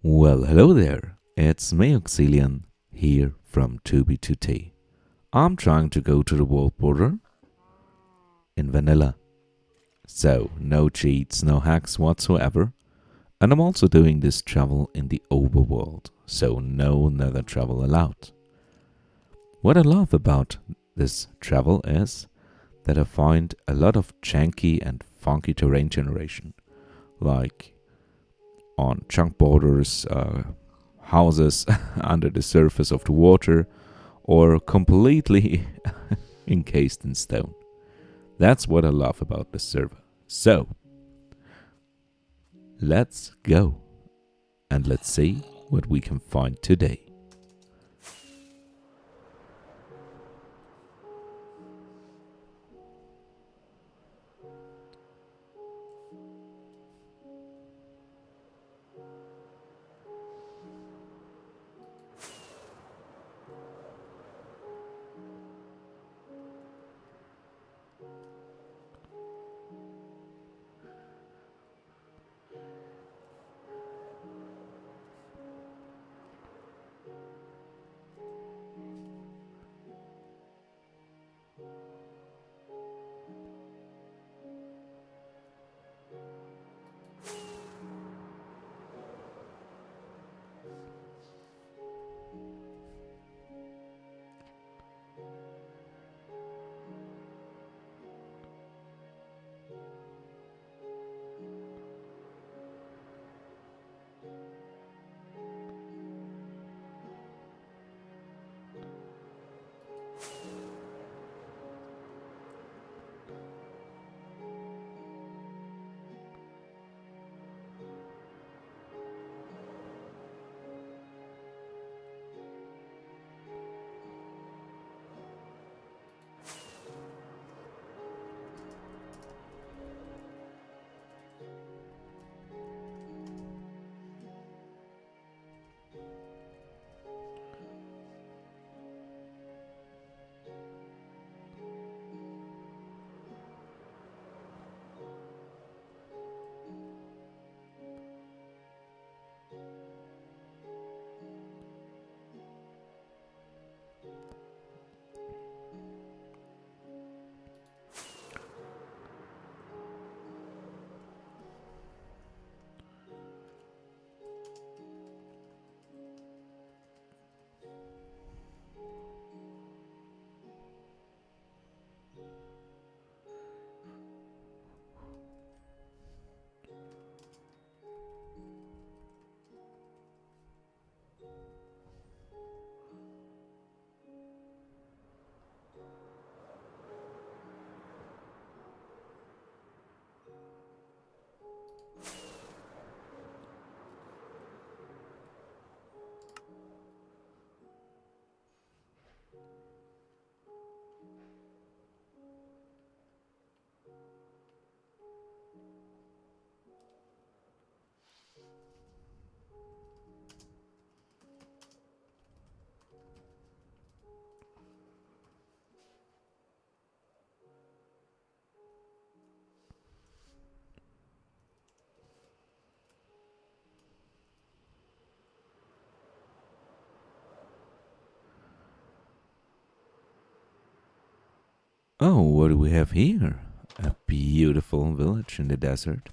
Well, hello there. It's me, Auxilian, here from 2B2T. I'm trying to go to the world border in vanilla. So, no cheats, no hacks whatsoever. And I'm also doing this travel in the overworld, so no nether travel allowed. What I love about this travel is that I find a lot of janky and funky terrain generation, like on chunk borders, houses under the surface of the water, or completely encased in stone. That's what I love about this server. So, let's go and let's see what we can find today. Oh, what do we have here? A beautiful village in the desert.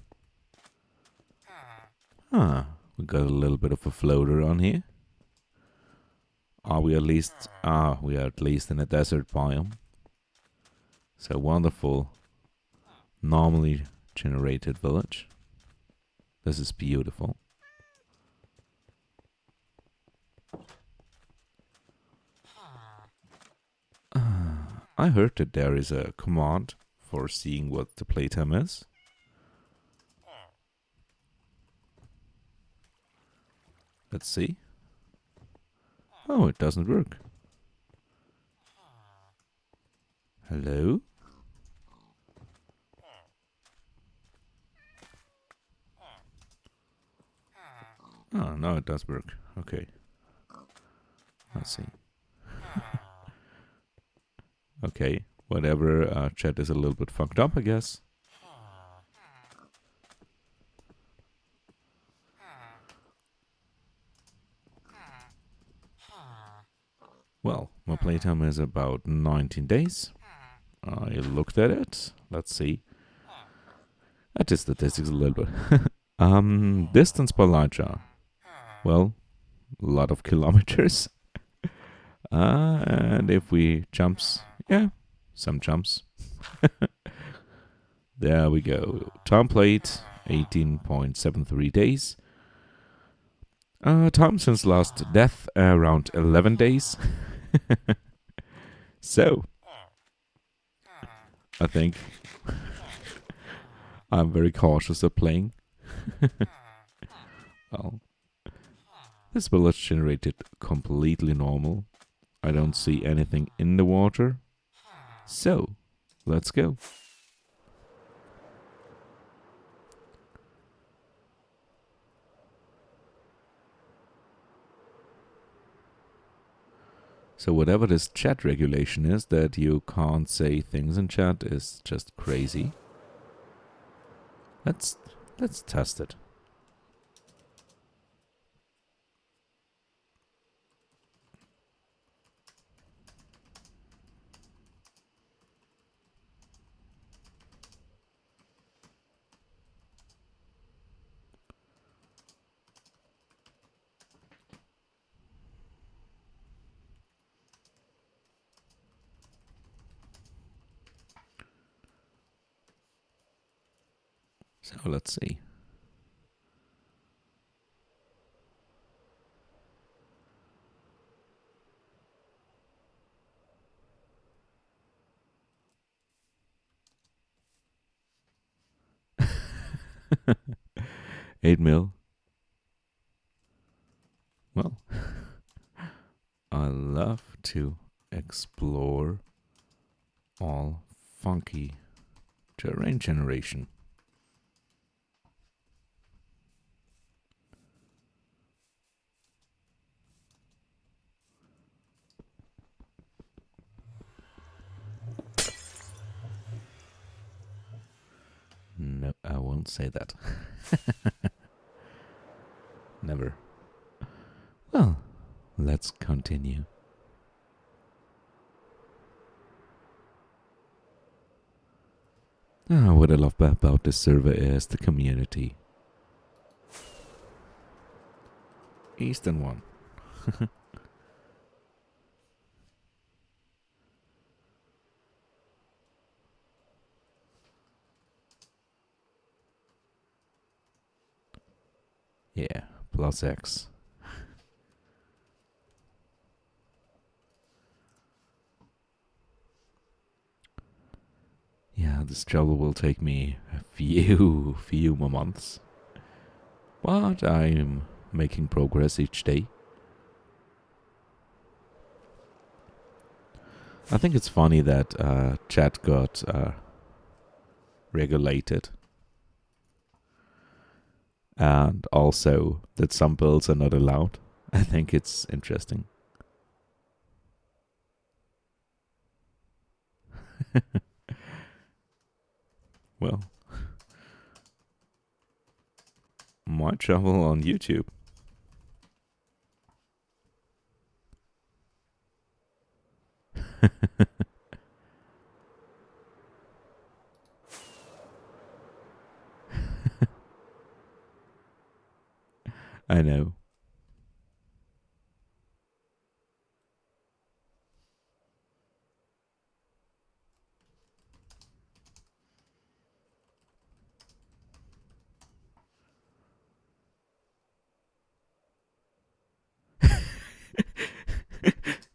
Ah, we got a little bit of a floater on here. Are we at least? Ah, we are at least in a desert biome. So wonderful, normally generated village. This is beautiful. I heard that there is a command for seeing what the playtime is. Let's see. Oh, it doesn't work. Hello? Oh, now it does work. Okay. Let's see. Okay, whatever, chat is a little bit fucked up, I guess. Well, my playtime is about 19 days. I looked at it. Let's see. I did statistics a little bit. Distance by Elijah. Well, a lot of kilometers. And if we jumps, yeah, some jumps. There we go. Time played 18.73 days. Time since last death around 11 days. So, I think I'm very cautious of playing. Well, this village generated completely normal. I don't see anything in the water. So, let's go. So whatever this chat regulation is, that you can't say things in chat, is just crazy. Let's test it. So let's see. Eight mil. Well, I love to explore all funky terrain generation. No, I won't say that. Never. Well, let's continue. What I love about this server is the community. Eastern one. Yeah, plus X. Yeah, this travel will take me a few more months. But I'm making progress each day. I think it's funny that chat got regulated. And also that some builds are not allowed. I think it's interesting. Well, my travel on YouTube. I know.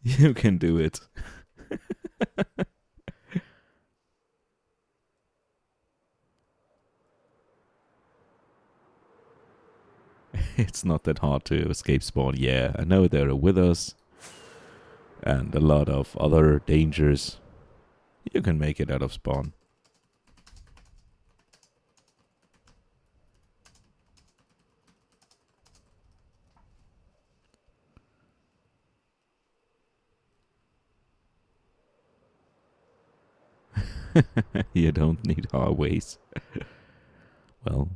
You can do it. It's not that hard to escape spawn. Yeah, I know there are withers and a lot of other dangers. You can make it out of spawn. You don't need highways. Well,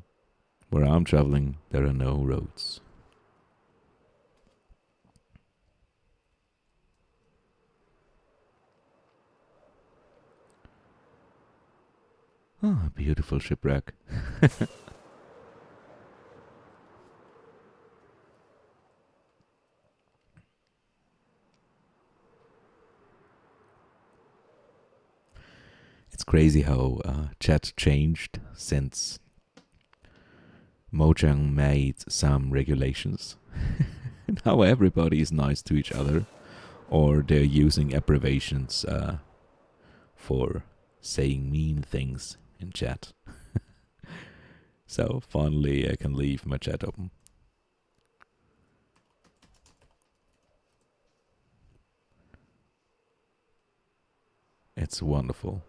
where I'm traveling, there are no roads. Ah, beautiful shipwreck. It's crazy how chat changed since Mojang made some regulations. Now everybody is nice to each other, or they're using abbreviations for saying mean things in chat. So finally I can leave my chat open. It's wonderful.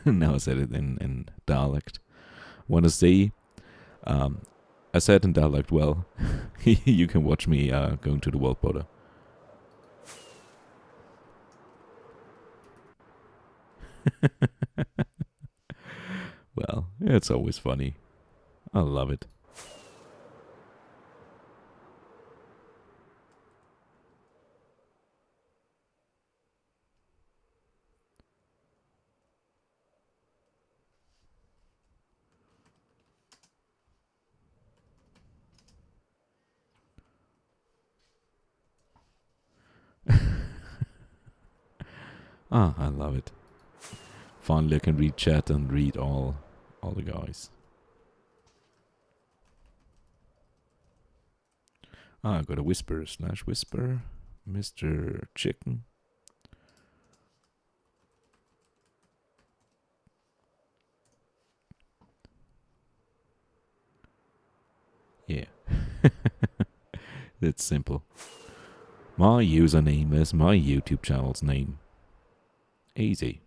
Now I said it in dialect. Wanna see? I said in dialect, well, you can watch me going to the world border. Well, it's always funny. I love it. Ah, I love it. Finally I can read chat and read all the guys. Ah, I got a whisper / whisper. Mr. Chicken. Yeah. It's simple. My username is my YouTube channel's name. Easy.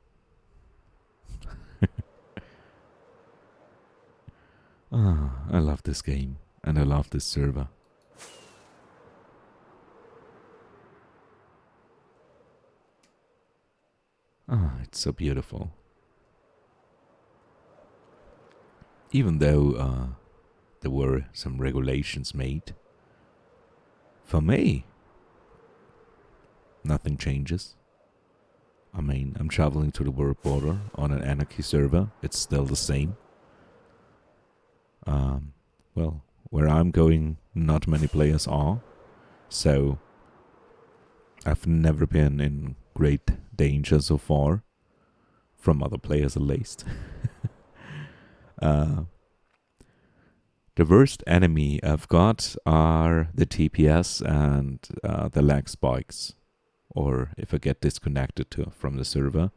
Ah, I love this game. And I love this server. Ah, it's so beautiful. Even though there were some regulations made, for me, nothing changes. I mean, I'm traveling to the world border on an Anarchy server. It's still the same. Well, where I'm going, not many players are. So, I've never been in great danger so far. From other players at least. The worst enemy I've got are the TPS and the lag spikes. Or if I get disconnected from the server.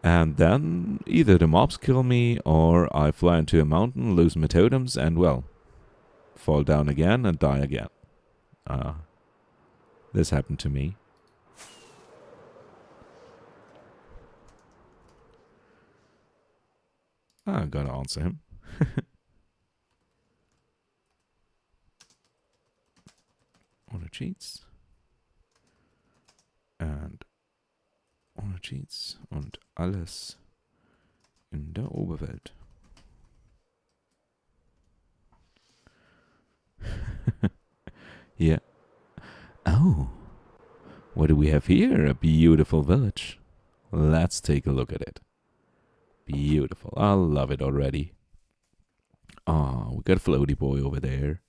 And then either the mobs kill me or I fly into a mountain, lose my totems, and well, fall down again and die again. This happened to me. I gotta answer him. Ohne Cheats. And ohne Cheats und alles in der Oberwelt. Yeah. Oh. What do we have here? A beautiful village. Let's take a look at it. Beautiful. I love it already. Oh, we got a floaty boy over there.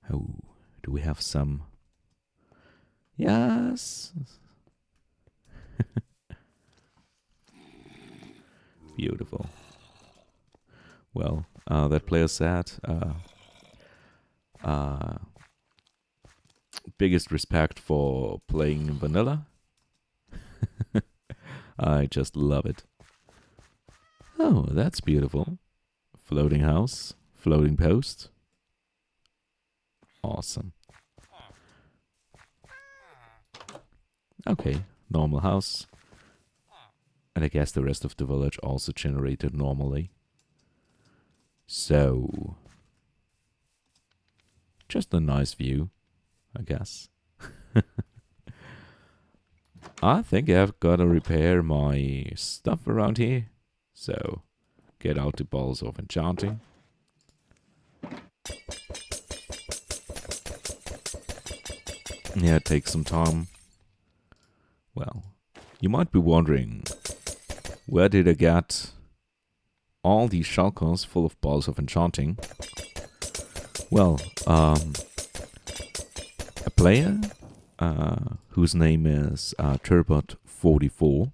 Oh, do we have some? Yes. Beautiful. Well, that player said, biggest respect for playing vanilla. I just love it. Oh, that's beautiful. Floating house, floating post. Awesome. Okay, normal house. And I guess the rest of the village also generated normally. So, just a nice view, I guess. I think I've got to repair my stuff around here. So, get out the balls of enchanting. Yeah, take some time. Well, you might be wondering, where did I get all these shulkers full of balls of enchanting? Well, a player whose name is Turbot44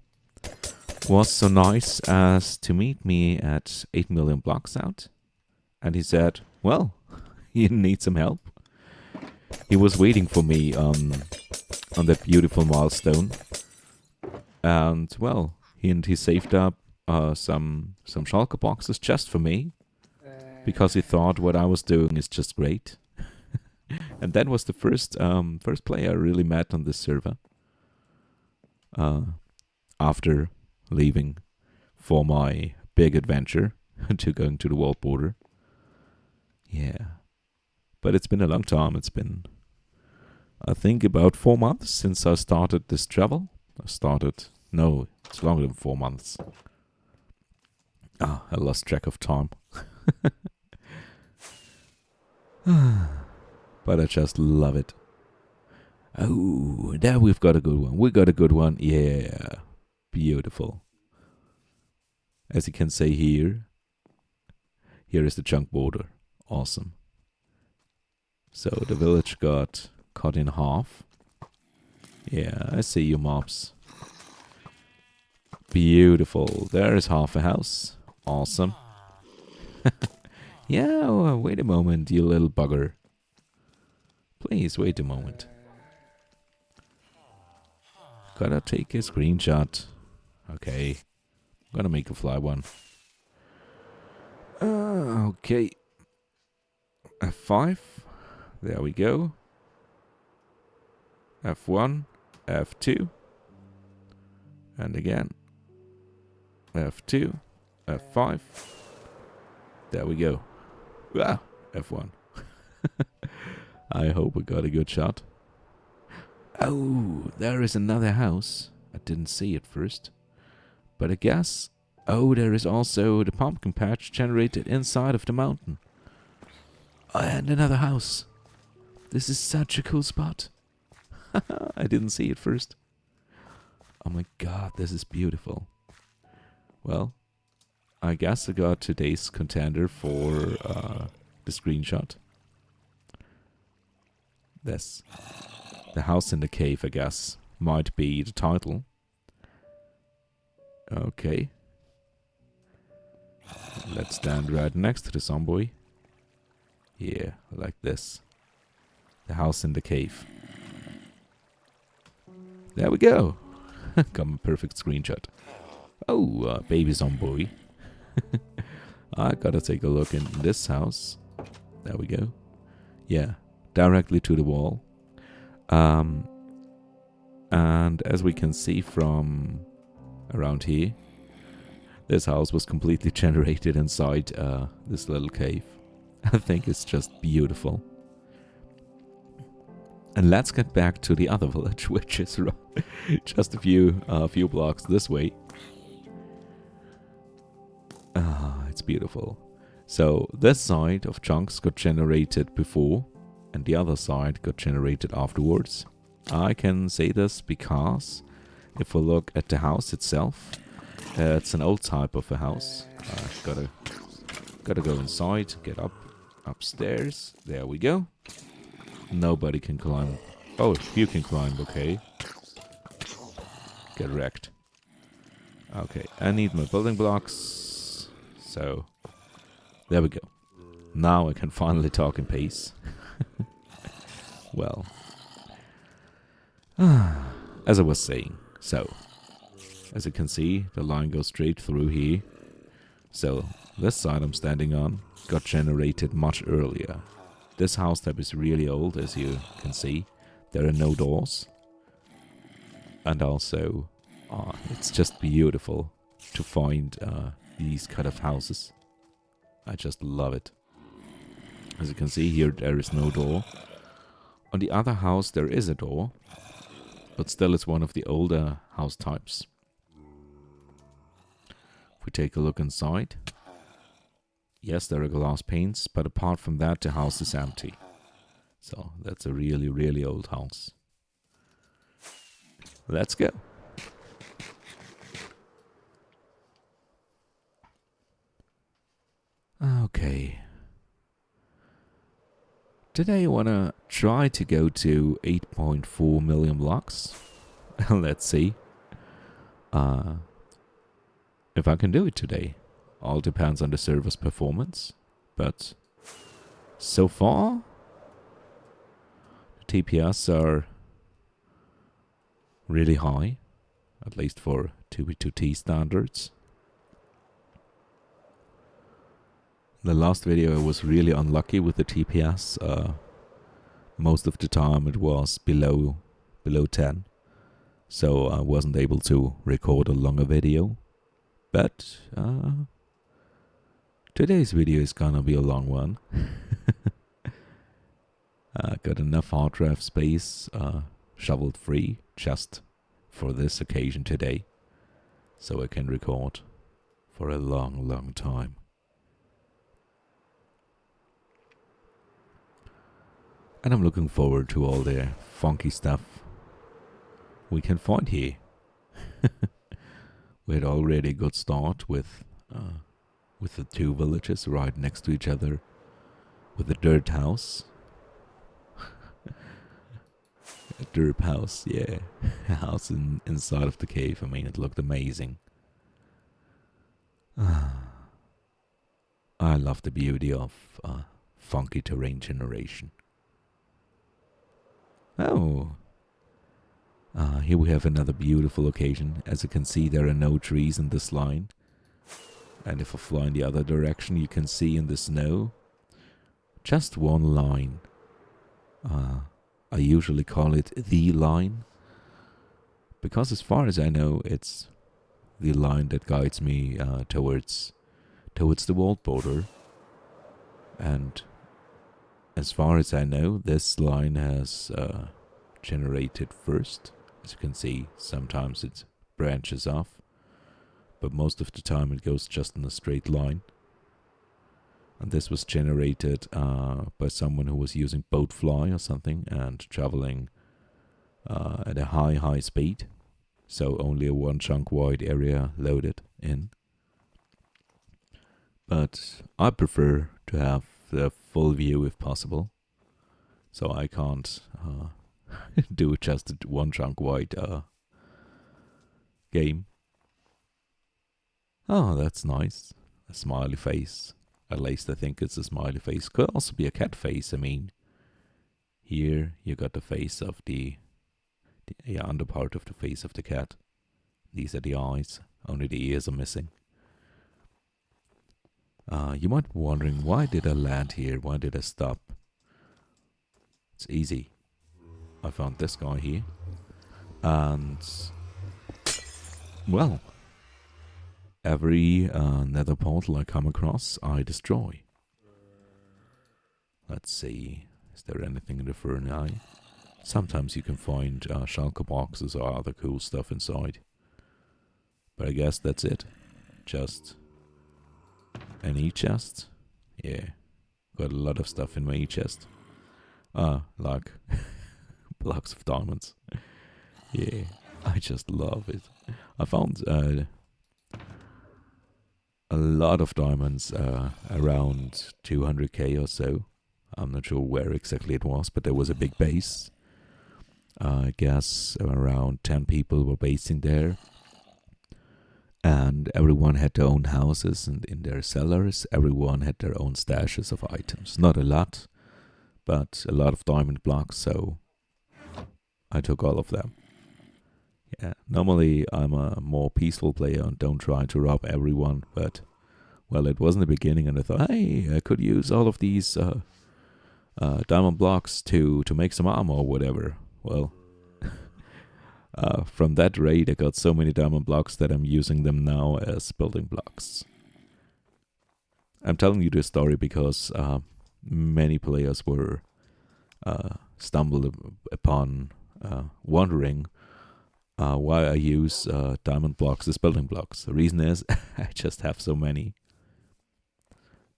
was so nice as to meet me at 8 million blocks out, and he said, well, you need some help. He was waiting for me on that beautiful milestone, and well, he saved up some shulker boxes just for me, because he thought what I was doing is just great. And that was the first player I really met on this server. After leaving for my big adventure to going to the world border. Yeah. But it's been a long time. It's been, I think, about 4 months since I started this travel. No, it's longer than 4 months. I lost track of time. But I just love it. Oh, there we've got a good one. We got a good one. Yeah. Beautiful. As you can see here is the chunk border. Awesome. So the village got cut in half. Yeah, I see you mobs. Beautiful. There is half a house. Awesome. Yeah, wait a moment, you little bugger. Please, wait a moment. Gotta take a screenshot. Okay. Gonna make a fly one. Okay. F5. There we go. F1. F2. And again. F2. F5. There we go. Ah, F1. I hope we got a good shot. Oh, there is another house. I didn't see it first. But I guess... Oh, there is also the pumpkin patch generated inside of the mountain. And another house. This is such a cool spot. I didn't see it first. Oh my god, this is beautiful. Well, I guess I got today's contender for the screenshot. This. The house in the cave, I guess, might be the title. Okay. Let's stand right next to the zombie. Yeah, like this. The house in the cave. There we go. Got a perfect screenshot. Oh, baby zombie. I gotta take a look in this house. There we go. Yeah, directly to the wall. And as we can see from around here, this house was completely generated inside this little cave. I think it's just beautiful. And let's get back to the other village, which is just a few blocks this way. It's beautiful. So this side of chunks got generated before, and the other side got generated afterwards. I can say this because if we look at the house itself, it's an old type of a house. Gotta go inside, get upstairs. There we go. Nobody can climb. Oh, you can climb, okay. Get wrecked. Okay, I need my building blocks. So, there we go. Now I can finally talk in peace. Well, as I was saying, so, as you can see, the line goes straight through here. So, this side I'm standing on got generated much earlier. This house type is really old, as you can see. There are no doors. And also, it's just beautiful to find these kind of houses. I just love it. As you can see here, there is no door. On the other house, there is a door, but still it's one of the older house types. If we take a look inside, yes, there are glass panes, but apart from that, the house is empty. So that's a really, really old house. Let's go. Okay. Today I wanna try to go to 8.4 million blocks. Let's see. If I can do it today. All depends on the server's performance. But so far, the TPS are really high. At least for 2v2t standards. The last video I was really unlucky with the TPS. Most of the time it was below 10. So I wasn't able to record a longer video. But today's video is gonna be a long one. Got enough hard drive space shoveled free just for this occasion today. So I can record for a long, long time. And I'm looking forward to all the funky stuff we can find here. We had already a good start with the two villages right next to each other, with the dirt house. A dirt house, yeah. A house inside of the cave. I mean, it looked amazing. I love the beauty of funky terrain generation. Oh, here we have another beautiful location. As you can see, there are no trees in this line. And if I fly in the other direction, you can see in the snow just one line. I usually call it the line, because as far as I know, it's the line that guides me towards the world border. And as far as I know, this line has generated first. As you can see, sometimes it branches off, but most of the time it goes just in a straight line. And this was generated by someone who was using Boatfly or something and traveling at a high speed. So only a one chunk wide area loaded in. But I prefer to have the full view if possible. So I can't do just a one chunk wide game. Oh, that's nice. A smiley face. At least I think it's a smiley face. Could also be a cat face. I mean, here you got the face of the under part of the face of the cat. These are the eyes. Only the ears are missing. You might be wondering, why did I land here? Why did I stop? It's easy. I found this guy here. And, well, every nether portal I come across, I destroy. Let's see. Is there anything in the Ferni? Sometimes you can find shulker boxes or other cool stuff inside. But I guess that's it. Just an e-chest. Yeah. Got a lot of stuff in my e-chest. Like blocks of diamonds. Yeah. I just love it. I found a lot of diamonds around 200k or so. I'm not sure where exactly it was, but there was a big base. I guess around 10 people were basing there. And everyone had their own houses, and in their cellars, everyone had their own stashes of items. Not a lot, but a lot of diamond blocks, so I took all of them. Yeah, normally I'm a more peaceful player and don't try to rob everyone, but, well, it was in the beginning, and I thought, hey, I could use all of these diamond blocks to make some armor or whatever. Well, From that raid, I got so many diamond blocks that I'm using them now as building blocks. I'm telling you this story because many players were stumbled upon wondering why I use diamond blocks as building blocks. The reason is I just have so many.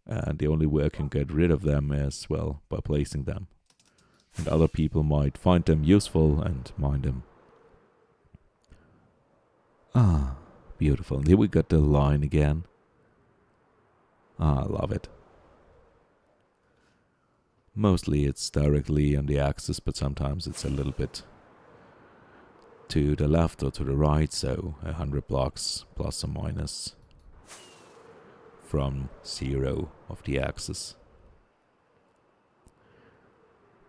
And the only way I can get rid of them is, well, by placing them. And other people might find them useful and mine them. Ah, beautiful. And here we got the line again. Ah, I love it. Mostly it's directly on the axis, but sometimes it's a little bit to the left or to the right, so 100 blocks plus or minus from 0 of the axis.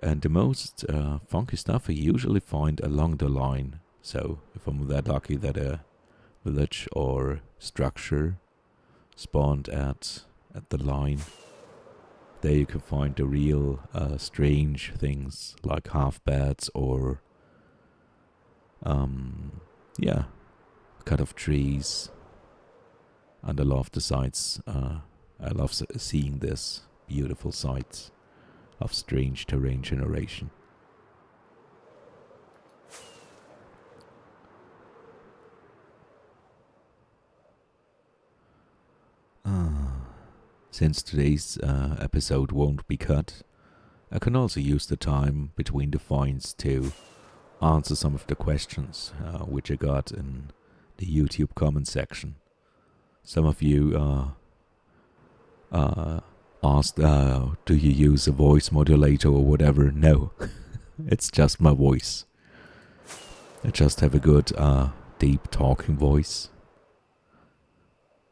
And the most funky stuff I usually find along the line. So if I'm that lucky that a village or structure spawned at the line, there you can find the real strange things like half beds or cut off trees. And I love the sights. I love seeing this beautiful sights of strange terrain generation. Since today's episode won't be cut, I can also use the time between the finds to answer some of the questions which I got in the YouTube comment section. Some of you asked, do you use a voice modulator or whatever? No, it's just my voice. I just have a good deep talking voice.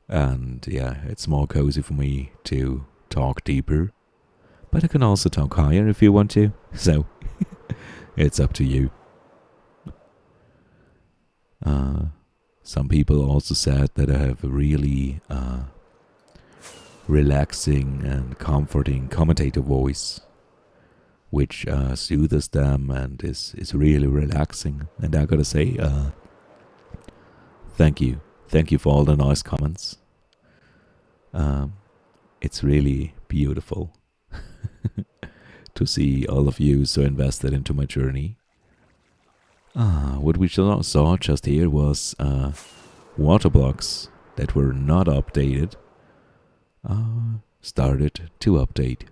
And yeah, it's more cozy for me to talk deeper. But I can also talk higher if you want to. So, it's up to you. Some people also said that I have a really relaxing and comforting commentator voice, which soothes them and is really relaxing. And I gotta say, thank you. Thank you for all the nice comments. It's really beautiful to see all of you so invested into my journey. What we saw just here was water blocks that were not updated started to update.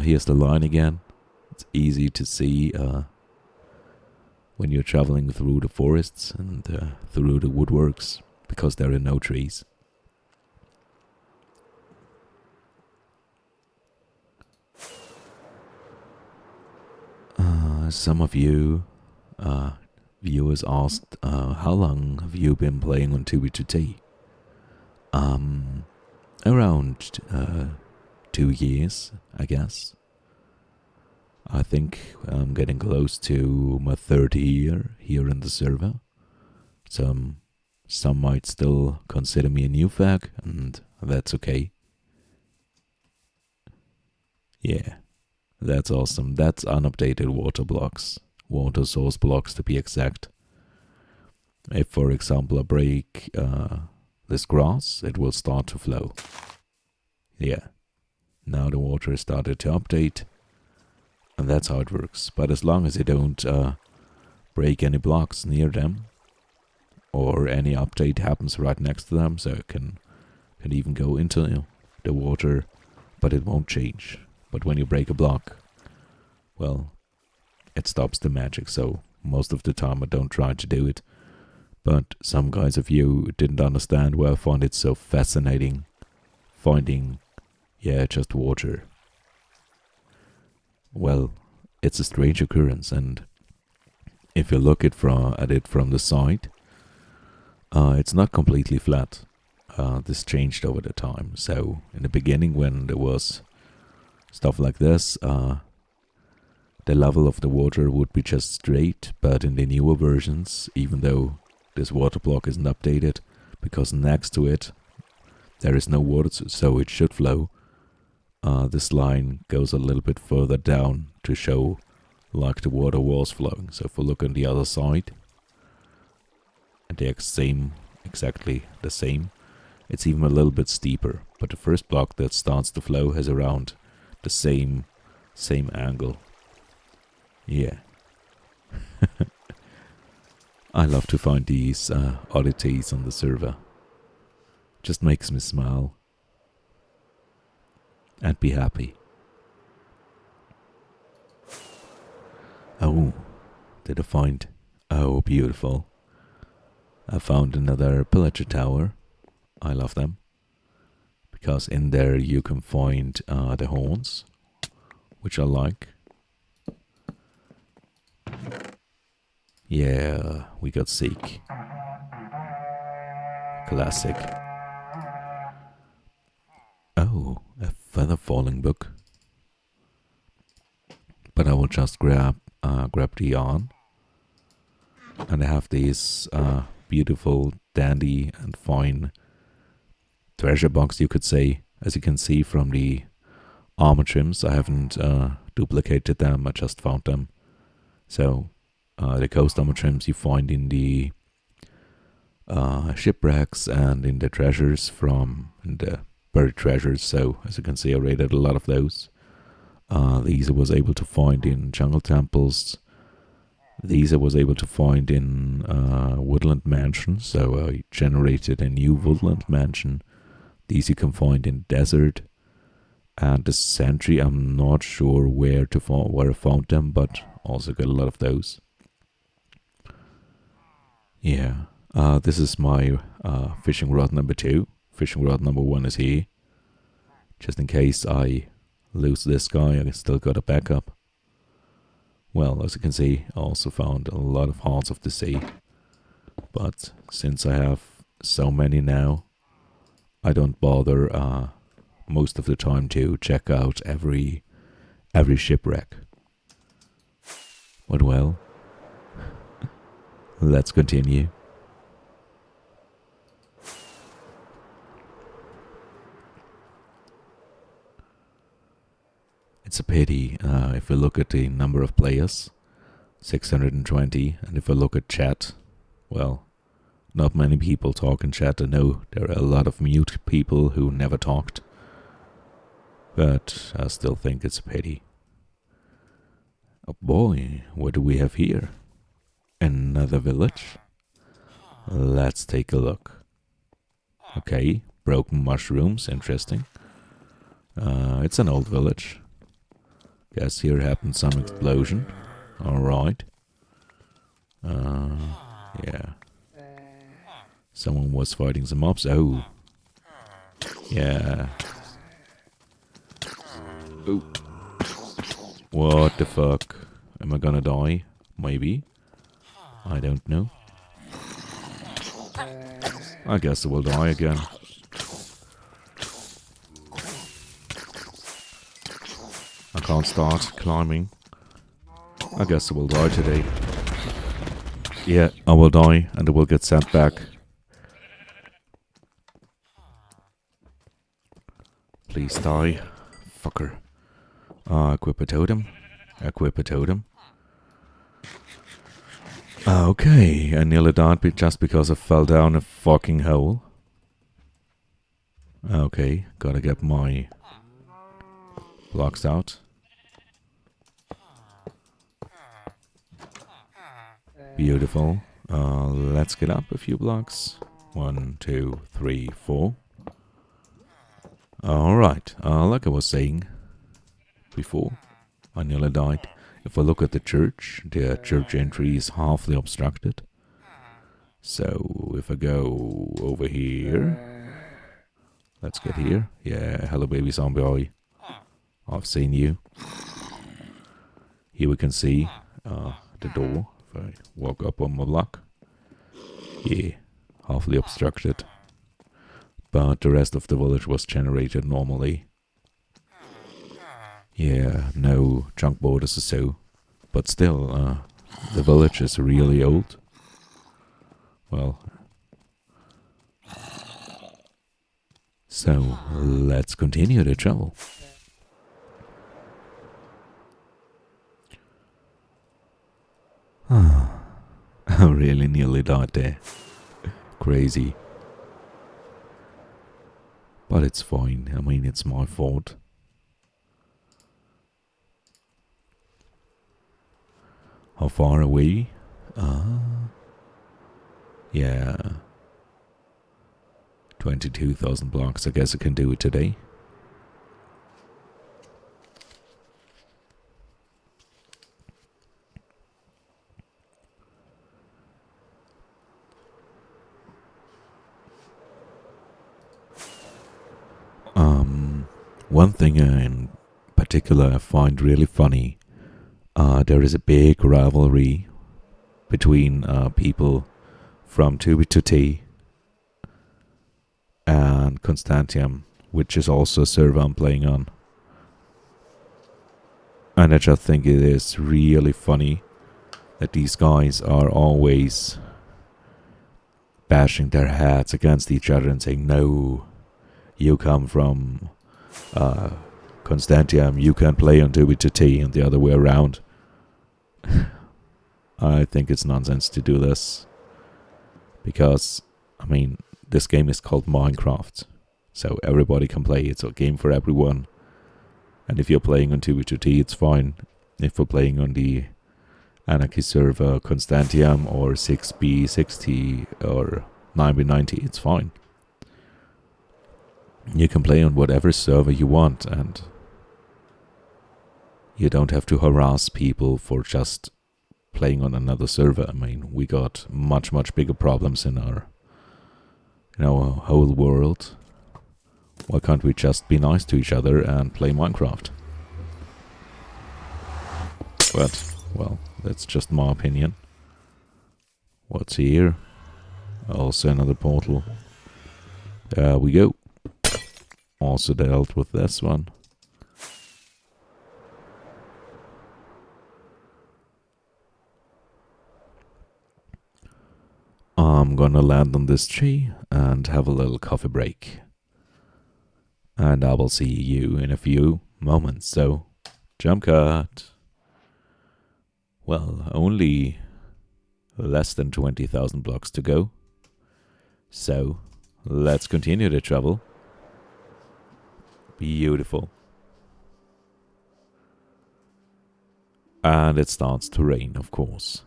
Here's the line again. It's easy to see when you're traveling through the forests and through the woodworks because there are no trees. Some of you viewers asked, how long have you been playing on 2b2t? Around 2 years, I guess. I think I'm getting close to my 3rd year here in the server. Some might still consider me a new fag, and that's okay. Yeah. That's awesome. That's unupdated water blocks. Water source blocks to be exact. If, for example, I break this grass, it will start to flow. Yeah. Now the water has started to update. And that's how it works. But as long as you don't break any blocks near them, or any update happens right next to them, so it can even go into the water, but it won't change. But when you break a block, well, it stops the magic, so most of the time I don't try to do it. But some guys of you didn't understand why I find it so fascinating finding, just water. Well, it's a strange occurrence, and if you look at it from the side, it's not completely flat. This changed over the time. So in the beginning, when there was stuff like this, the level of the water would be just straight, but in the newer versions, even though this water block isn't updated, because next to it there is no water, so it should flow, this line goes a little bit further down to show like the water was flowing. So if we look on the other side, and they're exactly the same. It's even a little bit steeper, but the first block that starts the flow has around the same angle. Yeah. I love to find these oddities on the server. Just makes me smile and be happy. Oh, did I find? Oh, beautiful. I found another pillager tower. I love them. Because in there you can find the horns, which I like. Yeah, we got Seek. Classic. Oh, a feather falling book. But I will just grab the yarn. And I have these beautiful, dandy, and fine treasure box, you could say. As you can see from the armor trims, I haven't duplicated them, I just found them. So, the coast armor trims you find in the shipwrecks and in the treasures in the buried treasures. So, as you can see, I raided a lot of those. These I was able to find in jungle temples. These I was able to find in woodland mansions. So I generated a new woodland mansion. These you can find in desert. And the sentry, I'm not sure where I found them, but also got a lot of those. Yeah, this is my fishing rod number 2. Fishing rod number 1 is here. Just in case I lose this guy, I still got a backup. Well, as you can see, I also found a lot of hearts of the sea. But since I have so many now, I don't bother most of the time to check out every shipwreck. But well, let's continue. It's a pity if we look at the number of players, 620, and if I look at chat, well, not many people talk in chat. I know there are a lot of mute people who never talked, but I still think it's a pity. Oh boy, what do we have here? Another village? Let's take a look. Okay, broken mushrooms, interesting. It's an old village. Guess here happened some explosion. Alright. Yeah. Someone was fighting some mobs. Oh. Yeah. Oh. What the fuck? Am I gonna die? Maybe. I don't know. I guess I will die again. I can't start climbing. I guess I will die today. Yeah, I will die and I will get sent back. Please die. Fucker. Equip a totem. Equip a totem. Okay, I nearly died just because I fell down a fucking hole. Okay, gotta get my blocks out. Beautiful. Let's get up a few blocks. 1, 2, 3, 4. Alright, like I was saying before, I nearly died. If I look at the church entry is halfly obstructed. So if I go over here, let's get here. Yeah, hello baby zombie. I've seen you. Here we can see the door. If I walk up on my block, yeah, halfly obstructed. But the rest of the village was generated normally. Yeah, no junk borders or so. But still, the village is really old. Well, so let's continue the travel. really nearly died there. Crazy. But it's fine. I mean, it's my fault. How far away? Yeah. 22,000 blocks. I guess I can do it today. One thing in particular I find really funny. There is a big rivalry between people from 2B2T and Constantium, which is also a server I'm playing on. And I just think it is really funny that these guys are always bashing their heads against each other and saying, no, you come from Constantium, you can play on 2B2T, and the other way around. I think it's nonsense to do this. Because, I mean, this game is called Minecraft. So everybody can play. It's a game for everyone. And if you're playing on 2B2T, it's fine. If we're playing on the Anarchy server, Constantium, or 6B60, or 9B90, it's fine. You can play on whatever server you want, and you don't have to harass people for just playing on another server. I mean, we got much bigger problems in our whole world. Why can't we just be nice to each other and play Minecraft? But, well, that's just my opinion. What's here? Also another portal. There we go. Also dealt with this one. I'm gonna land on this tree and have a little coffee break. And I will see you in a few moments, so jump cut. Well, only less than 20,000 blocks to go. So, let's continue the travel. Beautiful. And it starts to rain, of course.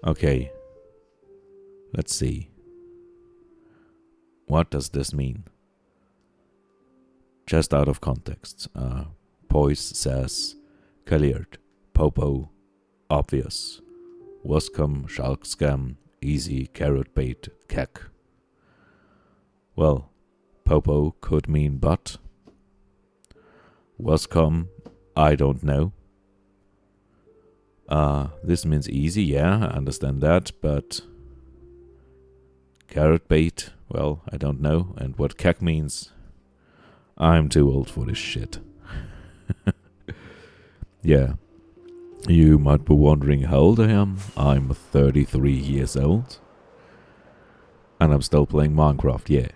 Okay. Let's see. What does this mean? Just out of context. Poise says, cleared, popo, obvious, wascom, shark scam, easy, carrot bait, kek. Well, popo could mean but. Wascom, I don't know. This means easy, yeah, I understand that, but carrot bait, well, I don't know. And what kek means, I'm too old for this shit. Yeah, you might be wondering how old I am. I'm 33 years old. And I'm still playing Minecraft, yeah.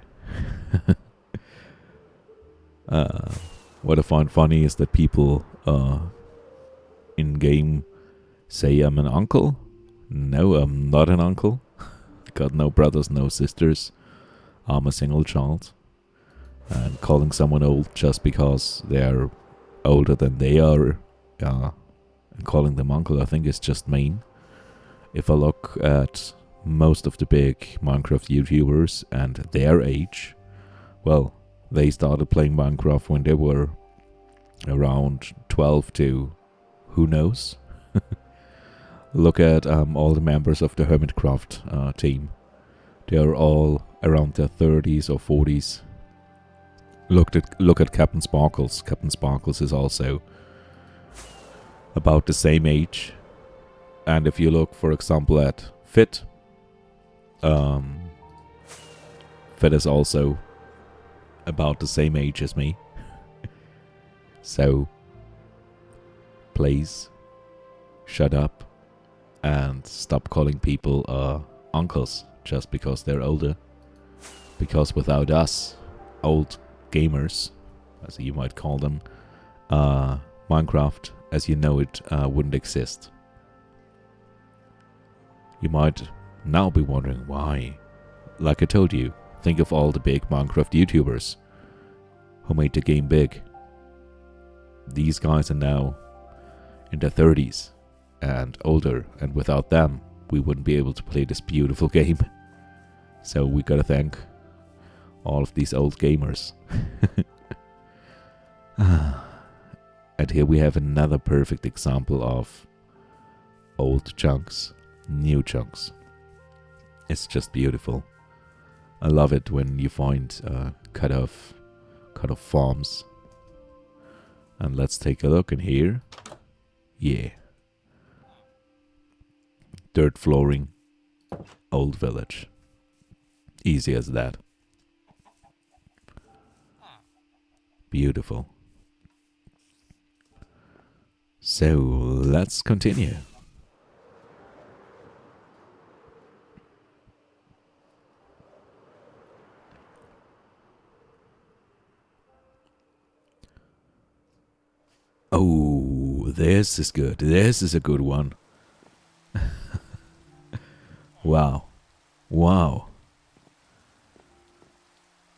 What I find funny is that people in-game say I'm an uncle. No, I'm not an uncle. Got no brothers, no sisters. I'm a single child. And calling someone old just because they're older than they are, and calling them uncle, I think is just mean. If I look at most of the big Minecraft YouTubers and their age, well, they started playing Minecraft when they were around 12 to who knows. Look at all the members of the Hermitcraft team. They are all around their 30s or 40s. Look at Captain Sparkles. Captain Sparkles is also about the same age. And if you look, for example, at Fit, Fit is also about the same age as me. So, please, shut up And stop calling people uncles just because they're older. Because without us, old gamers, as you might call them, Minecraft, as you know it, wouldn't exist. You might now be wondering why. Like I told you, think of all the big Minecraft YouTubers who made the game big. These guys are now in their 30s and older, and without them, we wouldn't be able to play this beautiful game. So we gotta thank all of these old gamers. And here we have another perfect example of old chunks, new chunks. It's just beautiful. I love it when you find cut off farms. And let's take a look in here. Yeah. Dirt flooring, old village. Easy as that. Beautiful. So let's continue. Oh, this is good. This is a good one. Wow. Wow.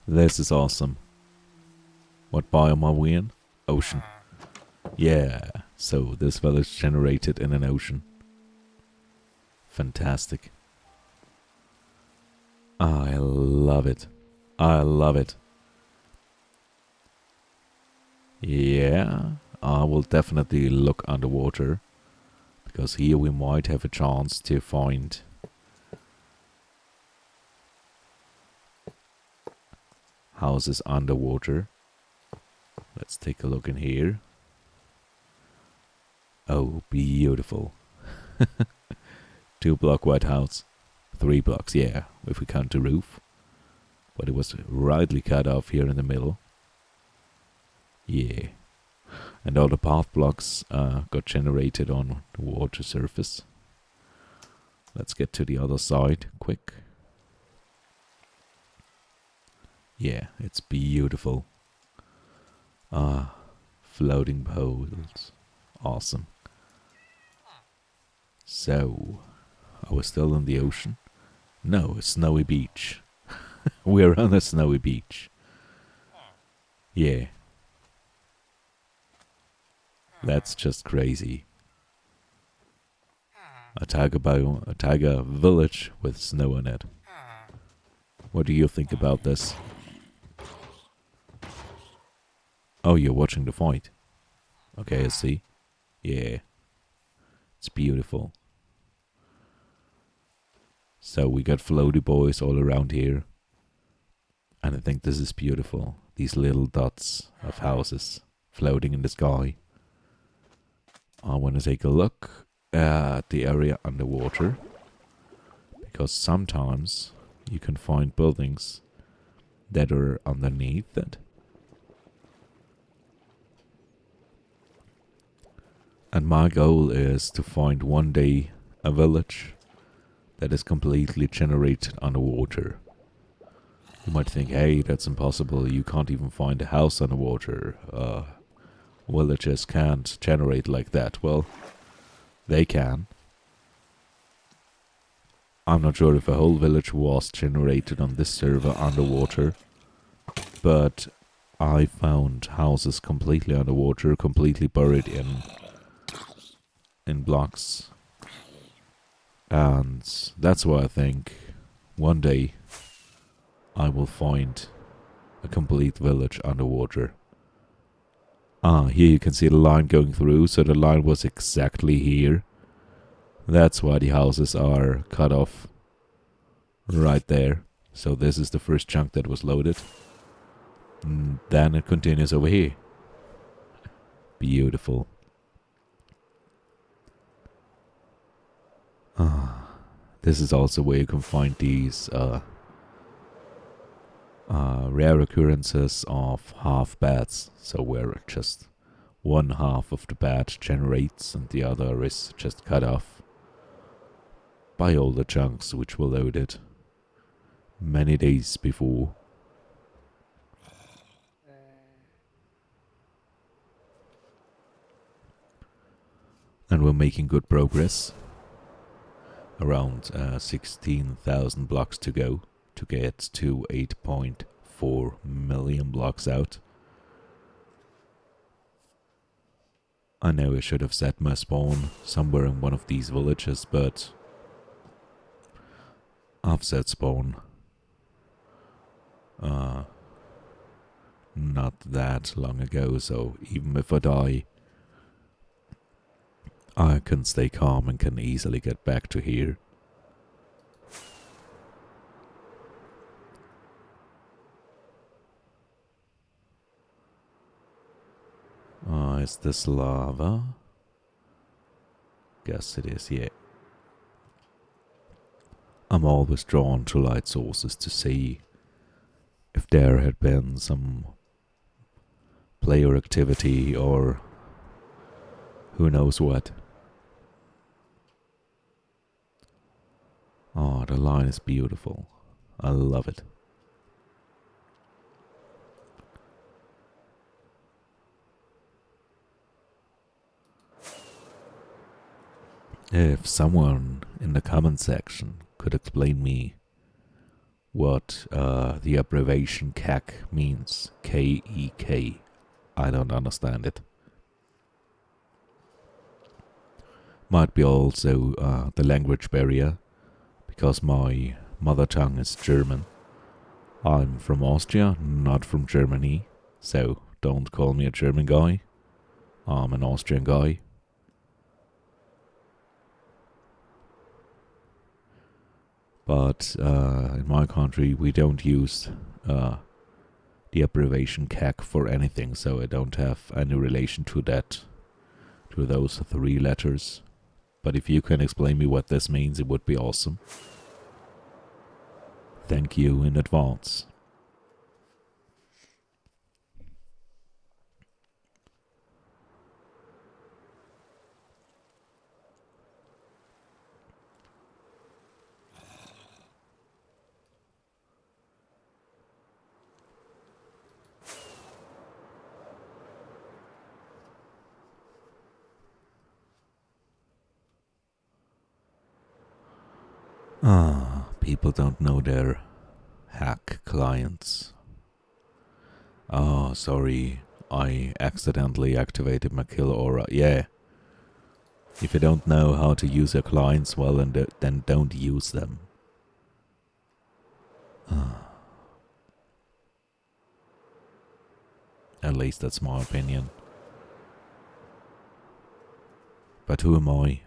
This is awesome. What biome are we in? Ocean. Yeah. So this village generated in an ocean. Fantastic. I love it. I love it. Yeah. I will definitely look underwater, because here we might have a chance to find houses underwater. Let's take a look in here. Oh, beautiful. 2-block white house. 3 blocks, yeah, if we count the roof. But it was rightly cut off here in the middle. Yeah. And all the path blocks got generated on the water surface. Let's get to the other side quick. Yeah, it's beautiful. Floating poles. Awesome. So, are we still in the ocean? No, a snowy beach. We're on a snowy beach. Yeah. That's just crazy. A taiga village with snow on it. What do you think about this? Oh, you're watching the fight. Okay, I see. Yeah. It's beautiful. So we got floaty boys all around here. And I think this is beautiful. These little dots of houses floating in the sky. I want to take a look at the area underwater, because sometimes you can find buildings that are underneath it. And my goal is to find one day a village that is completely generated underwater. You might think, hey, that's impossible, you can't even find a house underwater. Villages can't generate like that. Well, they can. I'm not sure if a whole village was generated on this server underwater, but I found houses completely underwater, completely buried in blocks. And that's why I think one day I will find a complete village underwater. Here you can see the line going through, so the line was exactly here. That's why the houses are cut off right there. So this is the first chunk that was loaded. And then it continues over here. Beautiful. This is also where you can find these rare occurrences of half beds, so where just one half of the bed generates and the other is just cut off. by all the chunks which were loaded many days before. And we're making good progress. Around 16,000 blocks to go to get to 8.4 million blocks out. I know I should have set my spawn somewhere in one of these villages, but I've set spawn not that long ago, so even if I die, I can stay calm and can easily get back to here. Is this lava? Guess it is, yeah. I'm always drawn to light sources to see if there had been some player activity or who knows what. Oh, the line is beautiful. I love it. If someone in the comment section could explain me what the abbreviation KEK means, K-E-K, I don't understand it. Might be also the language barrier, because my mother tongue is German. I'm from Austria, not from Germany, so don't call me a German guy. I'm an Austrian guy. But in my country we don't use the abbreviation KEK for anything, so I don't have any relation to that, to those 3 letters. But if you can explain me what this means, it would be awesome. Thank you in advance. People don't know their hack clients. Oh, sorry, I accidentally activated my kill aura. Yeah. If you don't know how to use your clients well, then don't use them. At least that's my opinion. But who am I?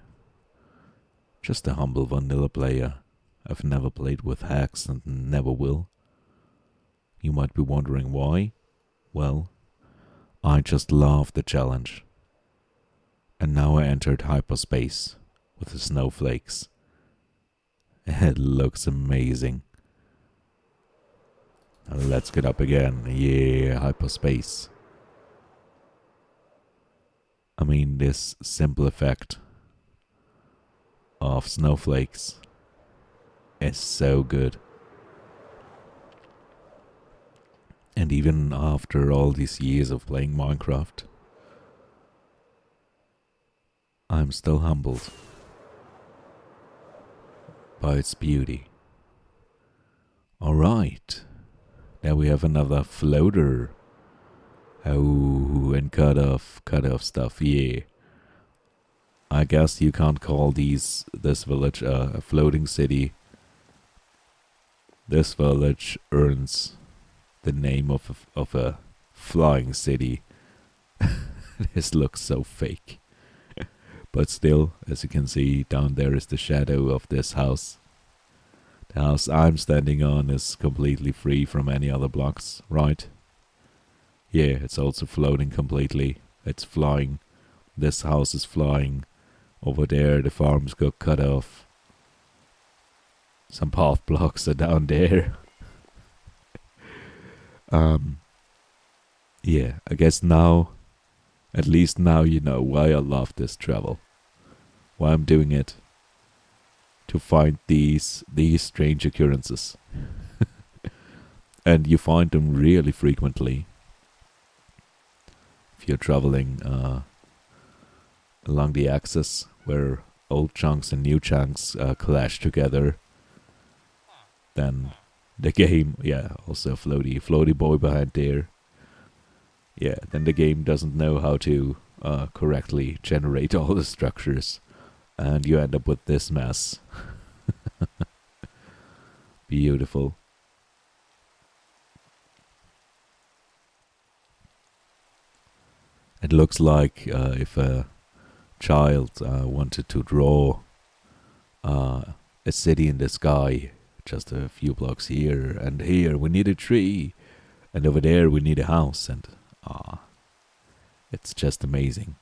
Just a humble vanilla player. I've never played with hacks and never will. You might be wondering why. Well, I just love the challenge. And now I entered hyperspace with the snowflakes. It looks amazing. Now let's get up again. Yeah, hyperspace. I mean, this simple effect of snowflakes is so good. And even after all these years of playing Minecraft, I'm still humbled by its beauty. Alright, now we have another floater. Oh, and cut off stuff, yeah. I guess you can't call this village a floating city. This village earns the name of a flying city. This looks so fake. But still, as you can see, down there is the shadow of this house. The house I'm standing on is completely free from any other blocks, right? Yeah, it's also floating completely. It's flying. This house is flying. Over there, the farms got cut off. Some path blocks are down there. Yeah, I guess now, at least now you know why I love this travel. Why I'm doing it. to find these strange occurrences. And you find them really frequently if you're traveling along the axis where old chunks and new chunks clash together. Then the game, yeah, also floaty boy behind there. Yeah, then the game doesn't know how to correctly generate all the structures, and you end up with this mess. Beautiful. It looks like if a child wanted to draw a city in the sky, just a few blocks here and here we need a tree, and over there we need a house, and it's just amazing.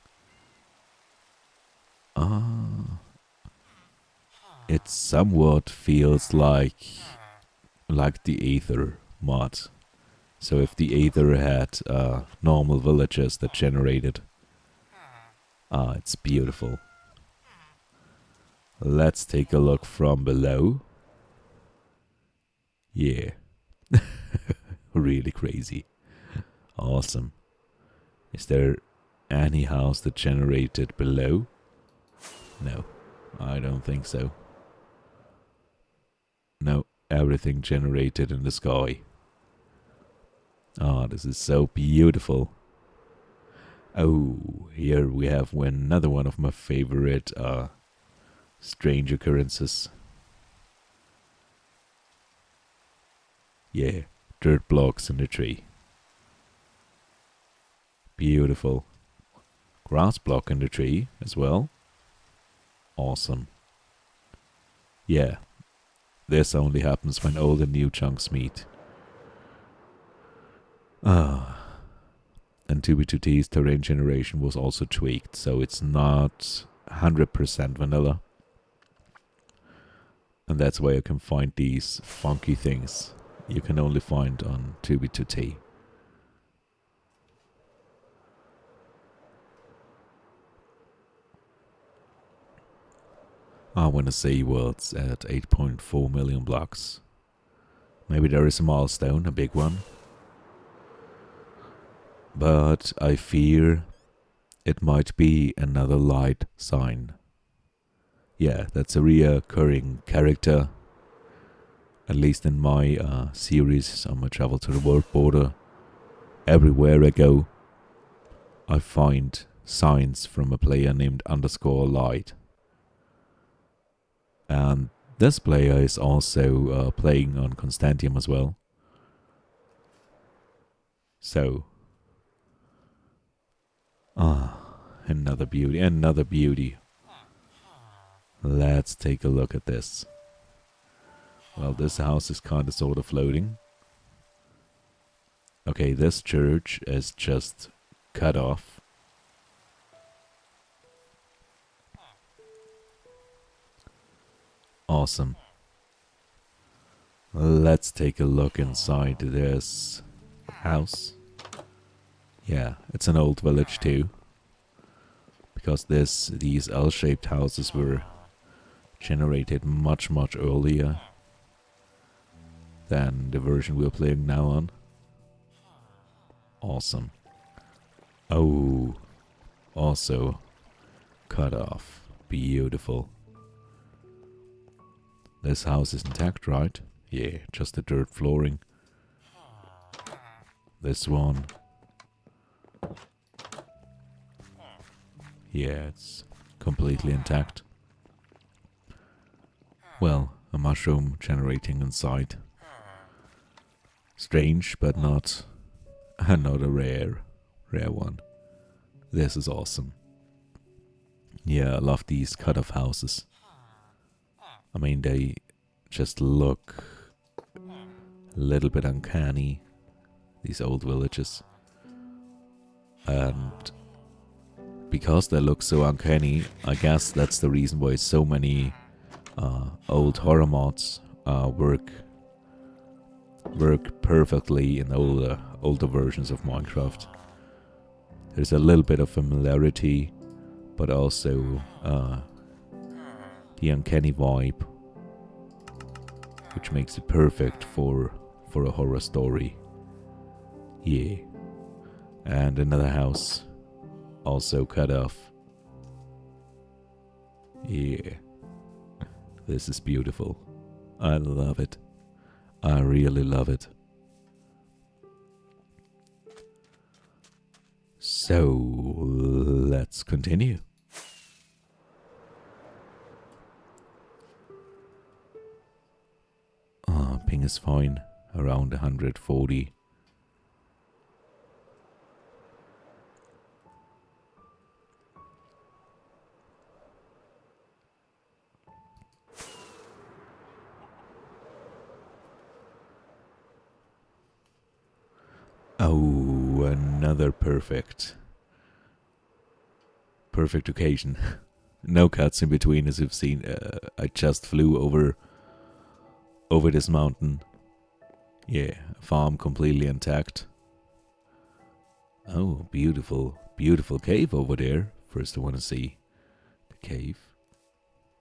It somewhat feels like the Aether mod. So if the Aether had normal villagers that generated, it's beautiful. Let's take a look from below. Yeah. Really crazy. Awesome. Is there any house that generated below? No, I don't think so. No, everything generated in the sky. Oh, this is so beautiful. Oh, here we have another one of my favorite strange occurrences. Yeah, dirt blocks in the tree. Beautiful. Grass block in the tree as well. Awesome. Yeah, this only happens when old and new chunks meet. And 2B2T's terrain generation was also tweaked, so it's not 100% vanilla. And that's why you can find these funky things you can only find on 2B2T. I want to say world's at 8.4 million blocks. Maybe there is a milestone, a big one. But I fear it might be another light sign. Yeah, that's a reoccurring character. At least in my series on my travel to the world border. Everywhere I go, I find signs from a player named _light. And this player is also playing on Constantium as well. So, another beauty, another beauty. Let's take a look at this. Well, this house is kind of sort of floating. Okay, this church is just cut off. Awesome. Let's take a look inside this house. Yeah, it's an old village too. Because these L-shaped houses were generated much earlier than the version we're playing now on. Awesome. Oh, also cut off. Beautiful. This house is intact, right? Yeah, just the dirt flooring. This one. Yeah, it's completely intact. Well, a mushroom generating inside. Strange, but not a rare one. This is awesome. Yeah, I love these cut-off houses. I mean, they just look a little bit uncanny, these old villages. And because they look so uncanny, I guess that's the reason why so many old horror mods work perfectly in older versions of Minecraft. There's a little bit of familiarity, but also the uncanny vibe which makes it perfect for a horror story. Yeah. And another house, also cut off. Yeah. This is beautiful. I love it. I really love it. So, let's continue. Ping is fine, around 140. Oh, another perfect occasion. No cuts in between, as you've seen. I just flew over this mountain. Yeah, farm completely intact. Oh, beautiful cave over there. First I want to see the cave.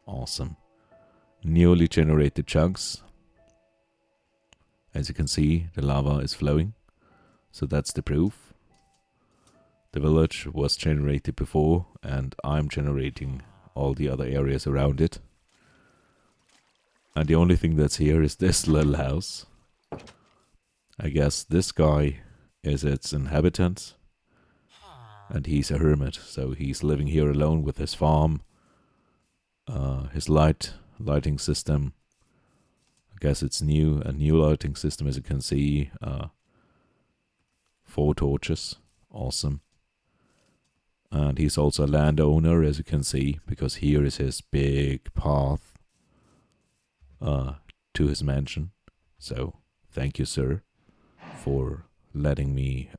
Awesome. Newly generated chunks. As you can see, the lava is flowing. So that's the proof. The village was generated before, and I'm generating all the other areas around it. And the only thing that's here is this little house. I guess this guy is its inhabitant. And he's a hermit, so he's living here alone with his farm. His lighting system. I guess it's a new lighting system, as you can see. 4 torches. Awesome. And he's also a landowner, as you can see, because here is his big path to his mansion. So, thank you, sir, for letting me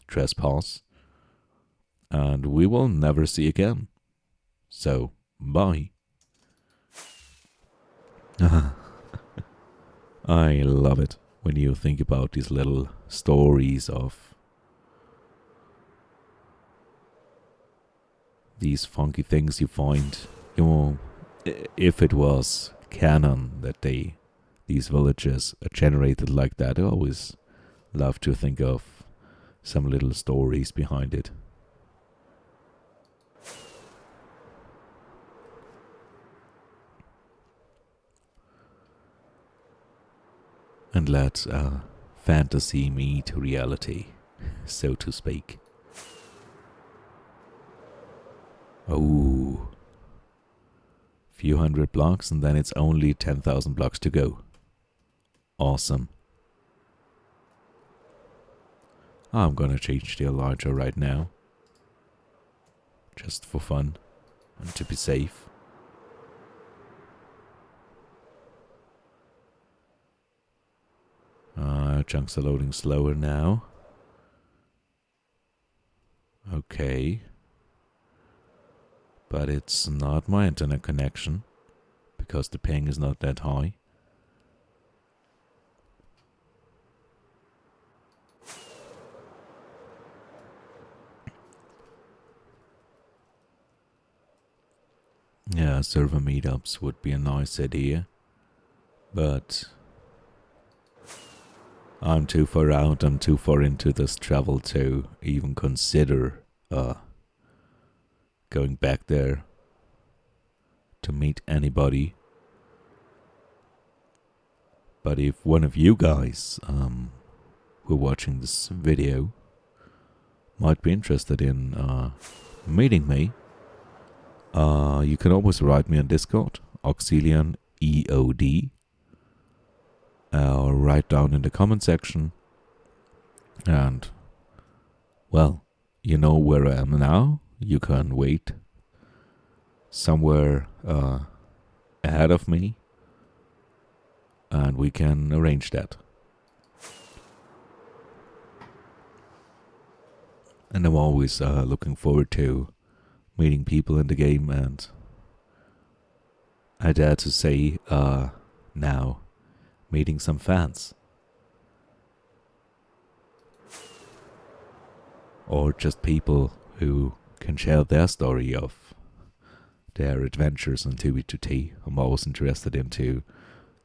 trespass. And we will never see again. So, bye. I love it when you think about these little stories of these funky things you find. You know, if it was canon that these villages are generated like that, I always love to think of some little stories behind it. And let fantasy meet reality, so to speak. Oh, few hundred blocks, and then it's only 10,000 blocks to go. Awesome. I'm gonna change the larger right now, just for fun and to be safe. Chunks are loading slower now. Okay. But it's not my internet connection, because the ping is not that high. Yeah, server meetups would be a nice idea, but I'm too far out, I'm too far into this travel to even consider going back there to meet anybody. But if one of you guys who are watching this video might be interested in meeting me, you can always write me on Discord, OxilianEOD, or write down in the comment section. And, well, you know where I am now. You can wait somewhere ahead of me, and we can arrange that. And I'm always looking forward to meeting people in the game, and I dare to say now, meeting some fans. Or just people who can share their story of their adventures on 2B2T. I'm always interested into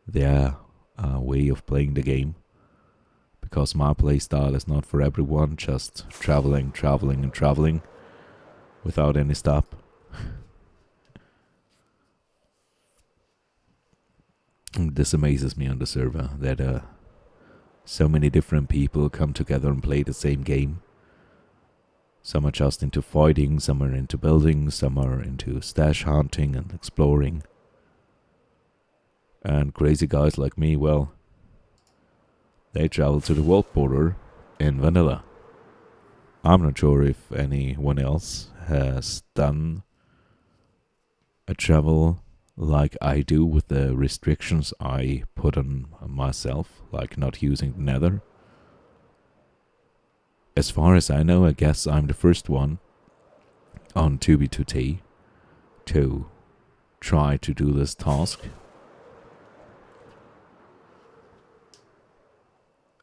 their way of playing the game, because my playstyle is not for everyone, just traveling, traveling, and traveling without any stop. This amazes me on the server, that so many different people come together and play the same game. Some are just into fighting, some are into building, some are into stash hunting and exploring. And crazy guys like me, well, they travel to the world border in vanilla. I'm not sure if anyone else has done a travel like I do with the restrictions I put on myself, like not using the nether. As far as I know, I guess I'm the first one on 2b2t to try to do this task.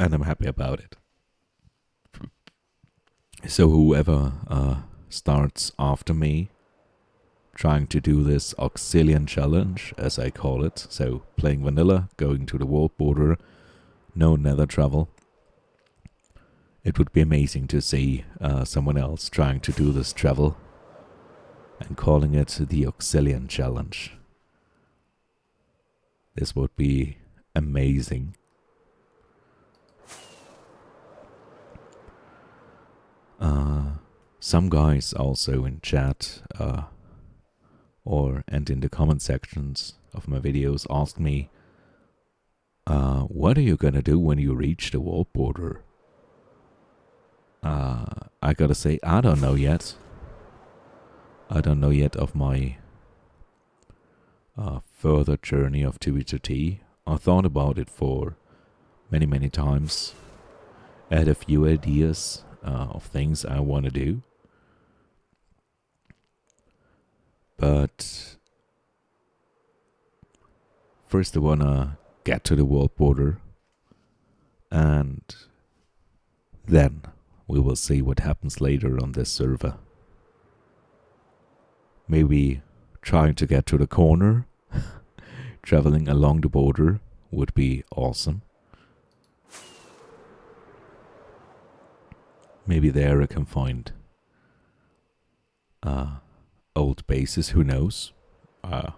And I'm happy about it. So whoever starts after me trying to do this Auxilian challenge, as I call it, so playing vanilla, going to the world border, no nether travel, it would be amazing to see someone else trying to do this travel and calling it the Auxilian challenge. This would be amazing. Some guys also in chat and in the comment sections of my videos asked me, what are you gonna do when you reach the world border? I gotta say, I don't know yet. I don't know yet of my further journey of 2b2t. I thought about it for many times. I had a few ideas of things I want to do. But first I want to get to the world border, and then we will see what happens later on this server. Maybe trying to get to the corner, traveling along the border would be awesome. Maybe there I can find old bases, who knows? I've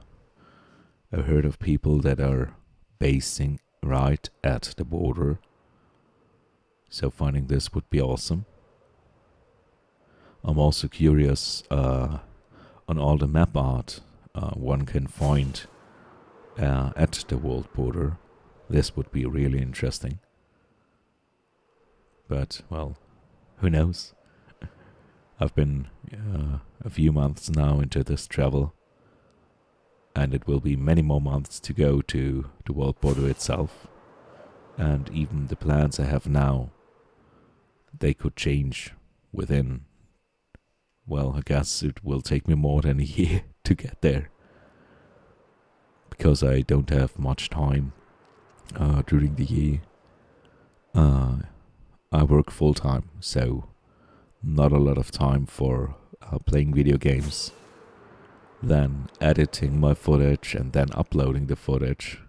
heard of people that are basing right at the border, so finding this would be awesome. I'm also curious on all the map art one can find at the world border. This would be really interesting. But, well, who knows? I've been a few months now into this travel, and it will be many more months to go to the world border itself. And even the plans I have now, they could change within, well, I guess it will take me more than a year to get there, because I don't have much time during the year. I work full time, so not a lot of time for playing video games, then editing my footage and then uploading the footage.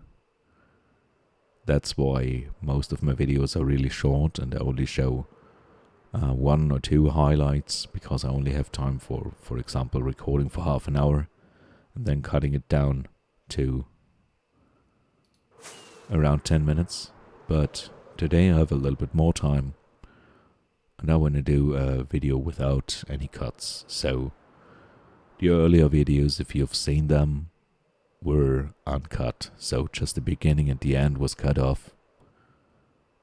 That's why most of my videos are really short and I only show 1 or 2 highlights, because I only have time for example, recording for half an hour and then cutting it down to around 10 minutes. But today I have a little bit more time, and I want to do a video without any cuts. So the earlier videos, if you've seen them, were uncut, so just the beginning and the end was cut off,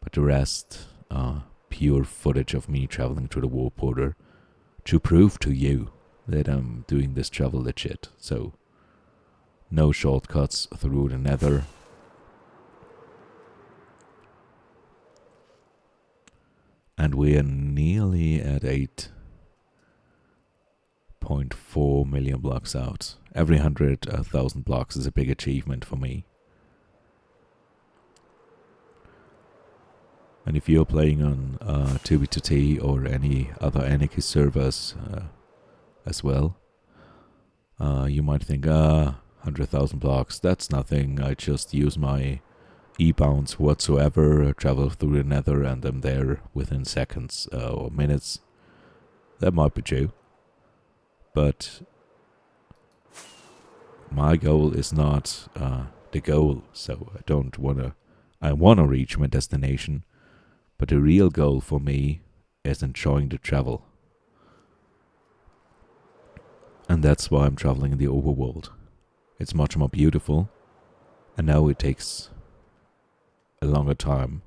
but the rest pure footage of me traveling to the world border to prove to you that I'm doing this travel legit. So no shortcuts through the nether. And we are nearly at 8.4 million blocks out. Every 100,000 blocks is a big achievement for me. And if you're playing on 2b2t or any other Anarchy servers as well, you might think, 100,000 blocks, that's nothing. I just use my e-bounce whatsoever, travel through the nether and I'm there within seconds or minutes. That might be true. But my goal is not the goal, so I wanna reach my destination, but the real goal for me is enjoying the travel. And that's why I'm traveling in the overworld. It's much more beautiful, and now it takes a longer time,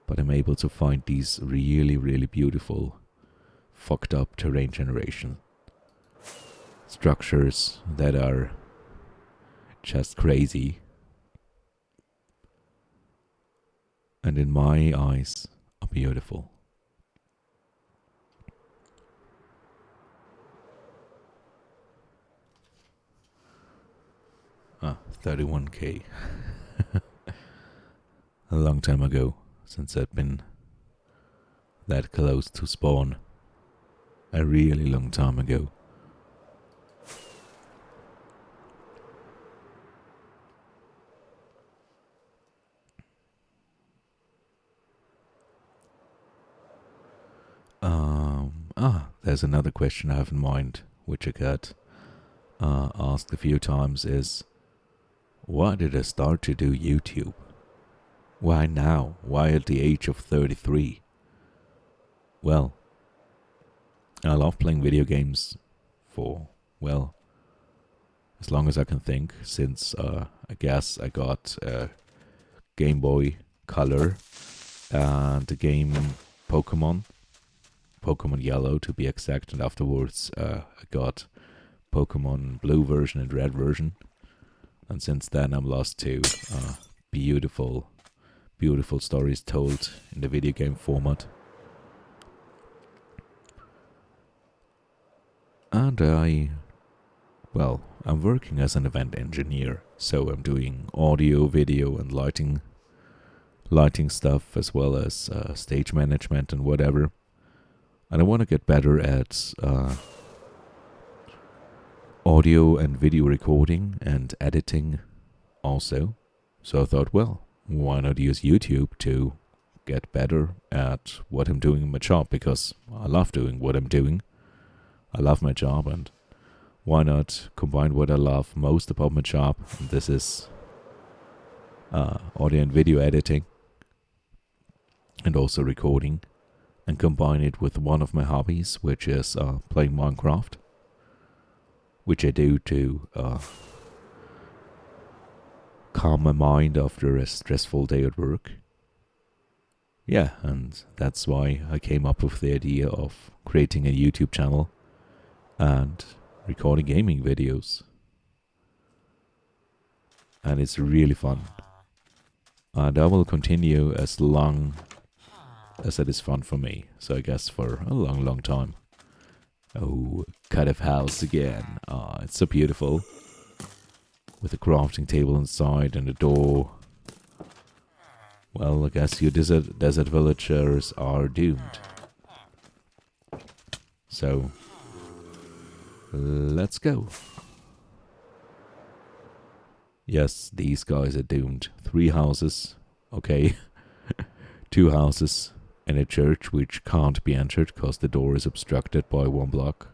but I'm able to find these really, really beautiful, fucked up terrain generation structures that are just crazy, and in my eyes are beautiful. 31k. A long time ago, since I'd been that close to spawn. A really long time ago. There's another question I have in mind, which I got asked a few times, is why did I start to do YouTube? Why now? Why at the age of 33? Well, I love playing video games for, well, as long as I can think, since I guess I got a Game Boy Color and the game Pokemon Yellow to be exact, and afterwards I got Pokemon Blue version and Red version, and since then I'm lost to beautiful stories told in the video game format. And I'm working as an event engineer, so I'm doing audio, video, and lighting stuff, as well as stage management and whatever. And I want to get better at audio and video recording and editing also. So I thought, well, why not use YouTube to get better at what I'm doing in my job, because I love doing what I'm doing. I love my job, and why not combine what I love most about my job? And this is audio and video editing and also recording, and combine it with one of my hobbies, which is playing Minecraft, which I do to calm my mind after a stressful day at work. Yeah, and that's why I came up with the idea of creating a YouTube channel and recording gaming videos. And it's really fun. And I will continue as long as it is fun for me. So I guess for a long, long time. Oh, kind of house again. It's so beautiful. With a crafting table inside and a door. Well, I guess you desert villagers are doomed. So, let's go. Yes, these guys are doomed. 3 houses. Okay. 2 houses and a church which can't be entered because the door is obstructed by 1 block.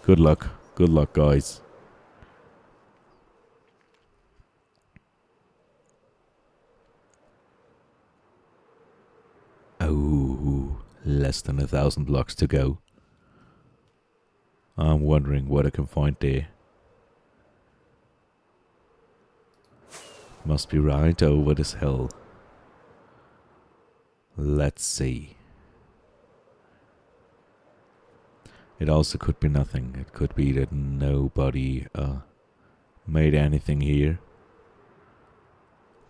Good luck. Good luck, guys. Oh, less than 1,000 blocks to go. I'm wondering what I can find there. Must be right over this hill. Let's see. It also could be nothing. It could be that nobody made anything here.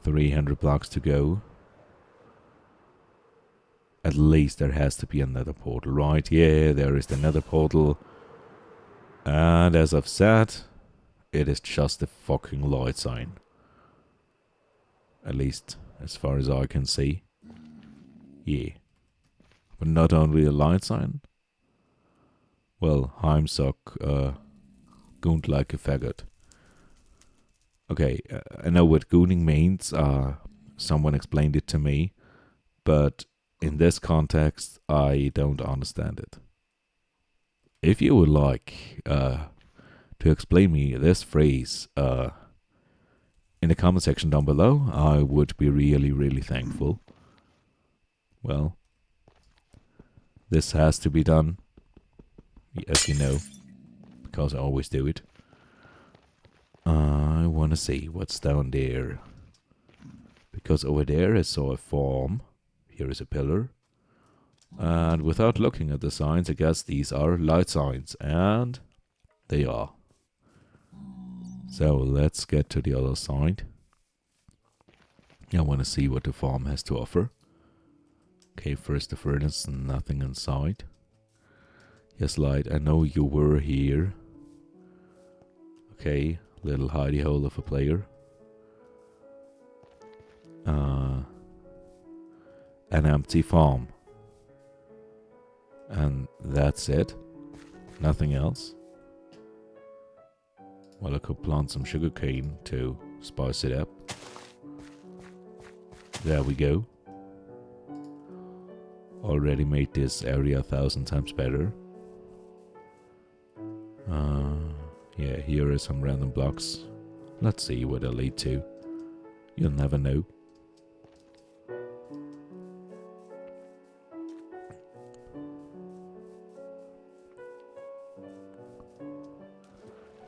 300 blocks to go. At least there has to be another portal, right? Yeah, there is another portal. And as I've said, it is just a fucking light sign. At least, as far as I can see. Yeah. But not only a light sign. Well, Heimsock, gunt like a faggot. Okay, I know what gooning means. Someone explained it to me, but in this context, I don't understand it. If you would like to explain me this phrase in the comment section down below, I would be really, really thankful. Well, this has to be done, as you know, because I always do it. I want to see what's down there. Because over there I saw a farm. Here is a pillar. And without looking at the signs, I guess these are light signs. And they are. So let's get to the other side. I want to see what the farm has to offer. Okay, first the furnace, nothing inside. Yes, light, I know you were here. Okay, little hidey hole of a player. An empty farm. And that's it. Nothing else. Well, I could plant some sugarcane to spice it up. There we go. Already made this area 1,000 times better. Yeah, here are some random blocks. Let's see what they'll lead to. You'll never know.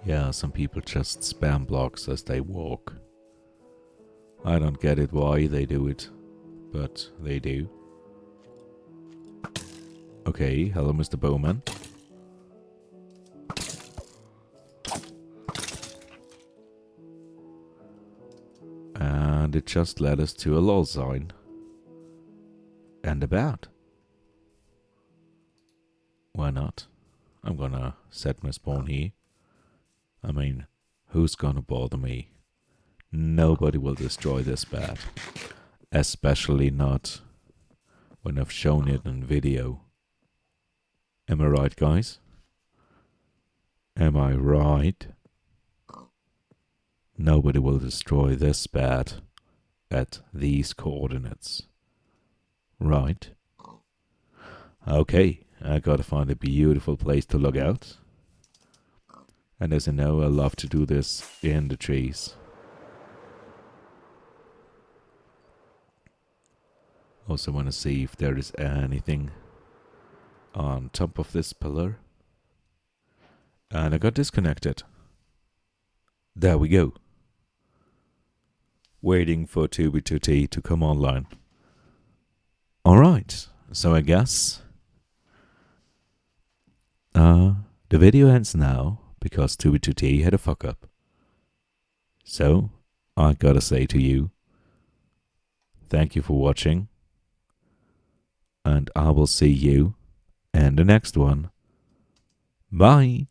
Yeah, some people just spam blocks as they walk. I don't get it why they do it, but they do. Okay, hello Mr. Bowman. And it just led us to a lol sign. And a bat. Why not? I'm gonna set my spawn here. I mean, who's gonna bother me? Nobody will destroy this bat. Especially not when I've shown it in video. Am I right, guys? Am I right? Nobody will destroy this bat at these coordinates. Right? Okay, I gotta find a beautiful place to look out. And as you know, I love to do this in the trees. Also want to see if there is anything on top of this pillar. And I got disconnected. There we go. Waiting for 2B2T to come online. Alright, so I guess the video ends now because 2B2T had a fuck up. So, I gotta say to you, thank you for watching, and I will see you in the next one. Bye!